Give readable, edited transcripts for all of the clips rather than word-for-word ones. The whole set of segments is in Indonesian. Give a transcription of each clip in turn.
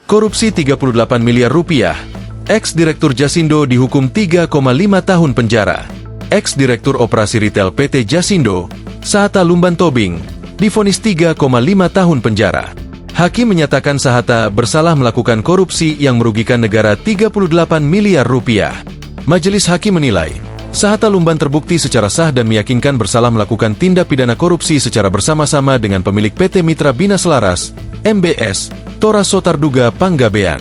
Korupsi 38 miliar rupiah. Ex-Direktur Jasindo dihukum 3,5 tahun penjara. Ex-Direktur Operasi Retail PT Jasindo, Sahatta Lumban Tobing, divonis 3,5 tahun penjara. Hakim menyatakan Sahatta bersalah melakukan korupsi yang merugikan negara 38 miliar rupiah. Majelis Hakim menilai, Sahatta Lumban terbukti secara sah dan meyakinkan bersalah melakukan tindak pidana korupsi secara bersama-sama dengan pemilik PT Mitra Bina Selaras, MBS, Tora Sotarduga Panggabean.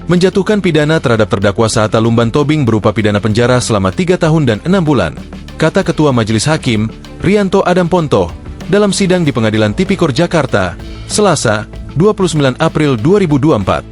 Menjatuhkan pidana terhadap terdakwa Sahatta Lumban Tobing berupa pidana penjara selama 3 tahun dan 6 bulan, kata Ketua Majelis Hakim, Rianto Adam Pontoh, dalam sidang di Pengadilan Tipikor Jakarta, Selasa, 29 April 2024.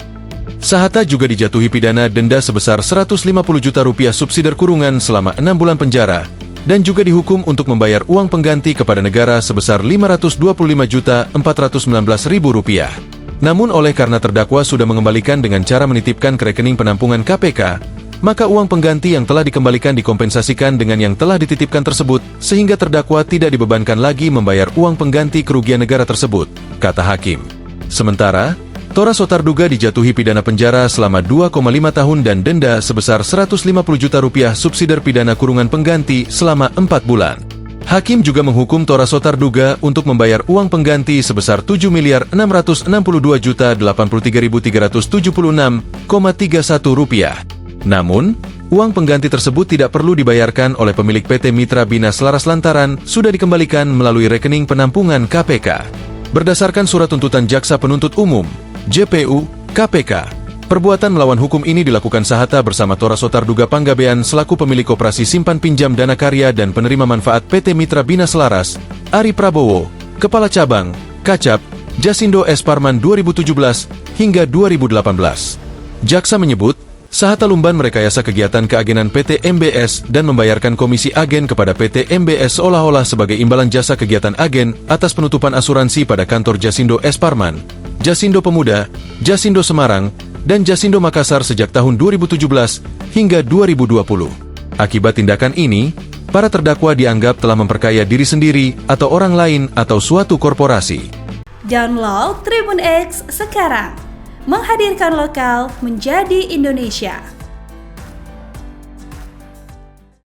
Sahatta juga dijatuhi pidana denda sebesar 150 juta rupiah subsidiar kurungan selama 6 bulan penjara, dan juga dihukum untuk membayar uang pengganti kepada negara sebesar Rp525.419.000. Namun karena terdakwa sudah mengembalikan dengan cara menitipkan ke rekening penampungan KPK, maka uang pengganti yang telah dikembalikan dikompensasikan dengan yang telah dititipkan tersebut, sehingga terdakwa tidak dibebankan lagi membayar uang pengganti kerugian negara tersebut, kata Hakim. Sementara, Tora Sotarduga dijatuhi pidana penjara selama 2,5 tahun dan denda sebesar 150 juta rupiah subsidiar pidana kurungan pengganti selama 4 bulan. Hakim juga menghukum Tora Sotarduga untuk membayar uang pengganti sebesar Rp7.662.083.376,31. Namun, uang pengganti tersebut tidak perlu dibayarkan oleh pemilik PT Mitra Bina Selaras lantaran sudah dikembalikan melalui rekening penampungan KPK. Berdasarkan surat tuntutan Jaksa Penuntut Umum, JPU, KPK, perbuatan melawan hukum ini dilakukan Sahatta bersama Tora Sotarduga Panggabean selaku pemilik operasi simpan pinjam dana karya dan penerima manfaat PT Mitra Bina Selaras, Ari Prabowo, Kepala Cabang, Kacap, Jasindo S. Parman 2017 hingga 2018. Jaksa menyebut, Sahatta Lumban merekayasa kegiatan keagenan PT MBS dan membayarkan komisi agen kepada PT MBS seolah-olah sebagai imbalan jasa kegiatan agen atas penutupan asuransi pada kantor Jasindo S. Parman, Jasindo Pemuda, Jasindo Semarang, dan Jasindo Makassar sejak tahun 2017 hingga 2020. Akibat tindakan ini, para terdakwa dianggap telah memperkaya diri sendiri atau orang lain atau suatu korporasi. Download Tribun X sekarang, menghadirkan lokal menjadi Indonesia.